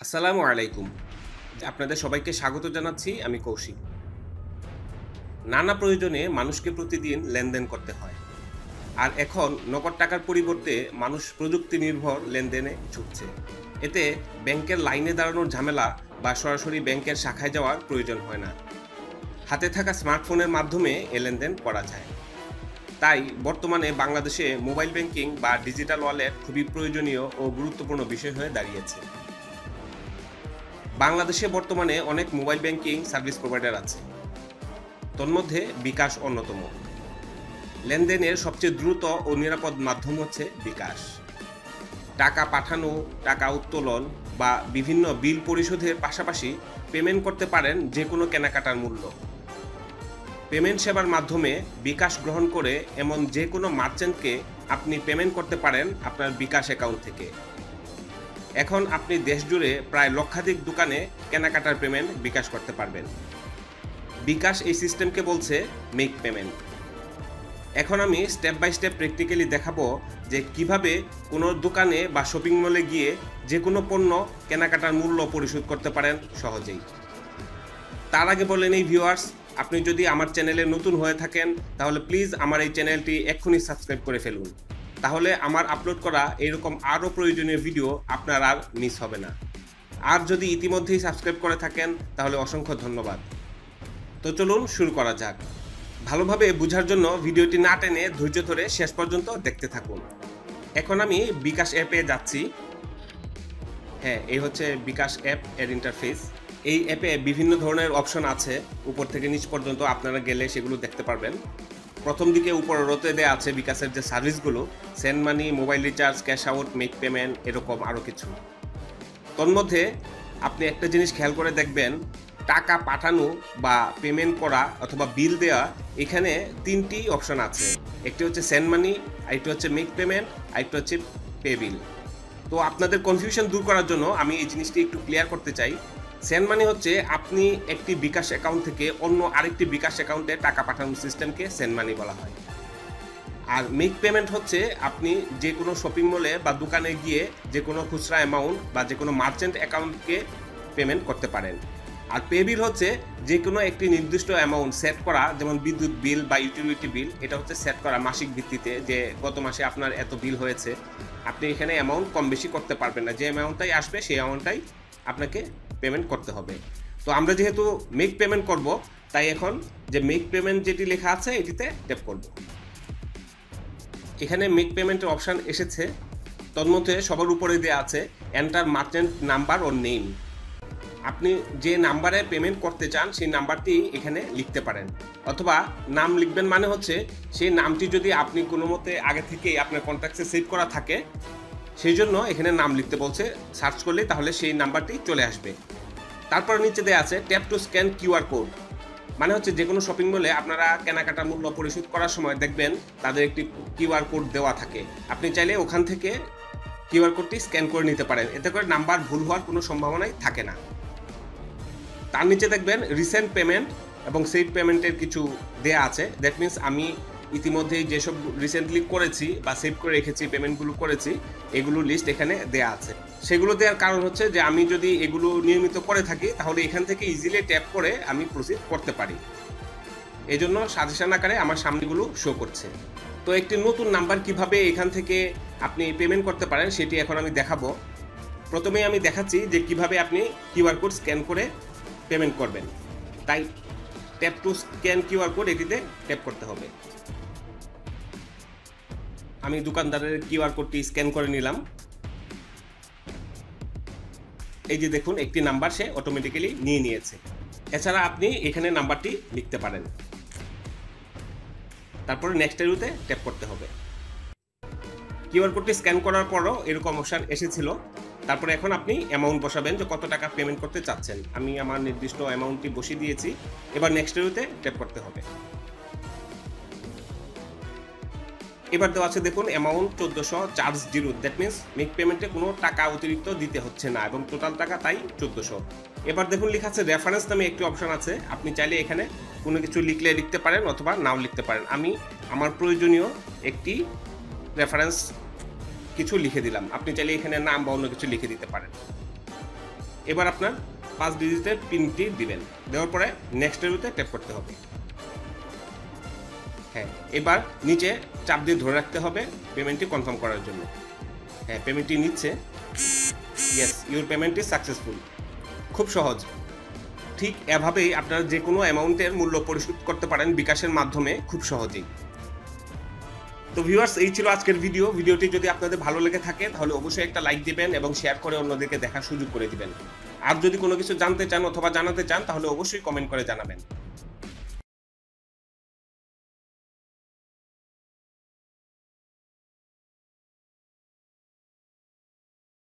আসসালামু আলাইকুম। আপনাদের সবাইকে স্বাগত জানাচ্ছি। আমি কৌশিক। নানা প্রয়োজনে মানুষকে প্রতিদিন লেনদেন করতে হয়। আর এখন নগদ টাকার পরিবর্তে মানুষ প্রযুক্তি নির্ভর লেনদেনে ঝুঁকছে। এতে ব্যাংকের লাইনে দাঁড়ানোর ঝামেলা বা সরাসরি ব্যাংকের শাখায় যাওয়ার প্রয়োজন হয় না। হাতে থাকা স্মার্টফোনের মাধ্যমে এ লেনদেন করা যায়। তাই বর্তমানে বাংলাদেশে মোবাইল ব্যাংকিং বা ডিজিটাল ওয়ালেট খুবই প্রয়োজনীয় ও গুরুত্বপূর্ণ বিষয় হয়ে দাঁড়িয়েছে। বাংলাদেশে বর্তমানে অনেক মোবাইল ব্যাংকিং সার্ভিস প্রোভাইডার আছে। তন্মধ্যে বিকাশ অন্যতম। লেনদেনের সবচেয়ে দ্রুত ও নিরাপদ মাধ্যম হচ্ছে বিকাশ। টাকা পাঠানো, টাকা উত্তোলন বা বিভিন্ন বিল পরিশোধের পাশাপাশি পেমেন্ট করতে পারেন যে কোনো কেনাকাটার মূল্য। পেমেন্ট সেবার মাধ্যমে বিকাশ গ্রহণ করে এমন যে কোনো মার্চেন্টকে আপনি পেমেন্ট করতে পারেন আপনার বিকাশ অ্যাকাউন্ট থেকে। এখন আপনি দেশজুড়ে প্রায় লক্ষাধিক দোকানে কেনাকাটার পেমেন্ট বিকাশ করতে পারবেন। বিকাশ এই সিস্টেমকে বলছে মেক পেমেন্ট। এখন আমি স্টেপ বাই স্টেপ প্র্যাকটিক্যালি দেখাবো যে কিভাবে কোনো দোকানে বা শপিং মলে গিয়ে যে কোনো পণ্য কেনাকাটার মূল্য পরিশোধ করতে পারেন সহজেই। তার আগে বলে নেই ভিউয়ার্স, আপনি যদি আমার চ্যানেলে নতুন হয়ে থাকেন তাহলে প্লিজ আমার এই চ্যানেলটি এক্ষুনি সাবস্ক্রাইব করে ফেলুন। তাহলে আমার আপলোড করা এরকম আরও প্রয়োজনীয় ভিডিও আপনার আর মিস হবে না। আর যদি ইতিমধ্যেই সাবস্ক্রাইব করে থাকেন তাহলে অসংখ্য ধন্যবাদ। তো চলুন শুরু করা যাক। ভালোভাবে বোঝার জন্য ভিডিওটি না টেনে ধৈর্য ধরে শেষ পর্যন্ত দেখতে থাকুন। এখন আমি বিকাশ অ্যাপে যাচ্ছি। হ্যাঁ, এই হচ্ছে বিকাশ অ্যাপ এর ইন্টারফেস। এই অ্যাপে বিভিন্ন ধরনের অপশন আছে, উপর থেকে নিচ পর্যন্ত আপনারা গেলে সেগুলো দেখতে পারবেন। প্রথম দিকে উপরে রোতে দেওয়া আছে বিকাশের যে সার্ভিসগুলো, send money, mobile recharge, cash out, make payment, এরকম আরও কিছু। তন্মধ্যে আপনি একটা জিনিস খেয়াল করে দেখবেন, টাকা পাঠানো বা পেমেন্ট করা অথবা বিল দেওয়া, এখানে তিনটি অপশন আছে। একটি হচ্ছে সেন্ড মানি, আরেকটি হচ্ছে মেক পেমেন্ট, আরেকটি হচ্ছে পে বিল। তো আপনাদের কনফিউশন দূর করার জন্য আমি এই জিনিসটি একটু ক্লিয়ার করতে চাই। সেন্ড মানি হচ্ছে আপনি একটি বিকাশ অ্যাকাউন্ট থেকে অন্য আরেকটি বিকাশ অ্যাকাউন্টে টাকা পাঠানোর সিস্টেমকে সেন্ড মানি বলা হয়। আর মেক পেমেন্ট হচ্ছে আপনি যে কোনো শপিং মলে বা দোকানে গিয়ে যে কোনো খুচরা অ্যামাউন্ট বা যে কোনো মার্চেন্ট অ্যাকাউন্টকে পেমেন্ট করতে পারেন। আর পে বিল হচ্ছে যে কোনো একটি নির্দিষ্ট অ্যামাউন্ট সেট করা, যেমন বিদ্যুৎ বিল বা ইউটিলিটি বিল, এটা হচ্ছে সেট করা মাসিক ভিত্তিতে যে গত মাসে আপনার এত বিল হয়েছে। আপনি এখানে অ্যামাউন্ট কম বেশি করতে পারবেন না, যে অ্যামাউন্টটাই আসবে সেই অ্যামাউন্টটাই আপনাকে পেমেন্ট করতে হবে। তো আমরা যেহেতু মেক পেমেন্ট করব, তাই এখন যে মেক পেমেন্ট যেটি লেখা আছে এটিতে ট্যাপ করব। এখানে মেক পেমেন্টের অপশান এসেছে। তন্মধ্যে সবার উপরে দেওয়া আছে এন্টার মার্চেন্ট নাম্বার ও নেম। আপনি যে নাম্বারে পেমেন্ট করতে চান সেই নাম্বারটি এখানে লিখতে পারেন, অথবা নাম লিখবেন মানে হচ্ছে সেই নামটি যদি আপনি কোনো মতে আগে থেকেই আপনার কন্ট্যাক্টে সেভ করা থাকে, সেই জন্য এখানে নাম লিখতে বলছে। সার্চ করলে তাহলে সেই নাম্বারটি চলে আসবে। তারপর নিচে দেওয়া আছে tap two scan QR code. মানে হচ্ছে যে কোনো শপিং মলে আপনারা কেনাকাটার মূল্য পরিশোধ করার সময় দেখবেন তাদের একটি কিউআর কোড দেওয়া থাকে। আপনি চাইলে ওখান থেকে কিউআর কোডটি স্ক্যান করে নিতে পারেন, এতে করে নাম্বার ভুল হওয়ার কোনো সম্ভাবনাই থাকে না। তার নিচে দেখবেন রিসেন্ট পেমেন্ট এবং সেভ পেমেন্টের কিছু দেয়া আছে। দ্যাট মিনস আমি ইতিমধ্যেই যেসব রিসেন্টলি করেছি বা সেভ করে রেখেছি, পেমেন্টগুলো করেছি, এগুলোর লিস্ট এখানে দেয়া আছে। সেগুলো দেওয়ার কারণ হচ্ছে যে আমি যদি এগুলো নিয়মিত করে থাকি তাহলে এখান থেকে ইজিলি ট্যাপ করে আমি প্রসিড করতে পারি। এই জন্য সাজেশন আকারে আমার সামনেগুলো শো করছে। তো একটি নতুন নাম্বার কিভাবে এখান থেকে আপনি পেমেন্ট করতে পারেন সেটি এখন আমি দেখাবো। প্রথমেই আমি দেখাচ্ছি যে কিভাবে আপনি কিউআর কোড স্ক্যান করে পেমেন্ট করবেন। তাই tap two scan QR code, এটিতে ট্যাপ করতে হবে। আমি দোকানদারের কিউআর কোডটি স্ক্যান করে নিলাম। এই যে দেখুন, একটি নাম্বার সে অটোমেটিক্যালি নিয়ে নিয়েছে। এছাড়া আপনি এখানে নাম্বারটি লিখতে পারেন। তারপরে নেক্সট এরুতে ট্যাপ করতে হবে। কিউআর কোডটি স্ক্যান করার পরও এরকম অপশান এসেছিল। তারপরে এখন আপনি অ্যামাউন্ট বসাবেন যে কত টাকা পেমেন্ট করতে চাচ্ছেন। আমি আমার নির্দিষ্ট অ্যামাউন্টটি বসিয়ে দিয়েছি। এবার নেক্সট এরুতে ট্যাপ করতে হবে। এবার দেওয়া আছে দেখুন amount 1400, charge 0। That means make পেমেন্টে কোনো টাকা অতিরিক্ত দিতে হচ্ছে না এবং টোটাল টাকা তাই 1400। এবার দেখুন লেখা আছে রেফারেন্স নামে একটি অপশন আছে। আপনি চাইলে এখানে কোনো কিছু লিখলে লিখতে পারেন অথবা নাও লিখতে পারেন। আমি আমার প্রয়োজনীয় একটি রেফারেন্স কিছু লিখে দিলাম। আপনি চাইলে এখানে নাম বা অন্য কিছু লিখে দিতে পারেন। এবার আপনার 5 ডিজিটের পিনটি দিবেন, দেওয়ার পরে নেক্সটের উপরে ট্যাপ করতে হবে। হ্যাঁ, এবার নিচে চাপ দিয়ে ধরে রাখতে হবে পেমেন্টটি কনফার্ম করার জন্য। হ্যাঁ, পেমেন্টটি নিচ্ছে। Yes, your payment is successful. খুব সহজ। ঠিক এভাবেই আপনারা যে কোনো অ্যামাউন্টের মূল্য পরিশোধ করতে পারেন বিকাশের মাধ্যমে খুব সহজেই। তো ভিউয়ার্স, এই ছিল আজকের ভিডিওটি যদি আপনাদের ভালো লেগে থাকে তাহলে অবশ্যই একটা লাইক দিবেন এবং শেয়ার করে অন্যদেরকে দেখার সুযোগ করে দিবেন। আর যদি কোনো কিছু জানতে চান অথবা জানাতে চান তাহলে অবশ্যই কমেন্ট করে জানাবেন।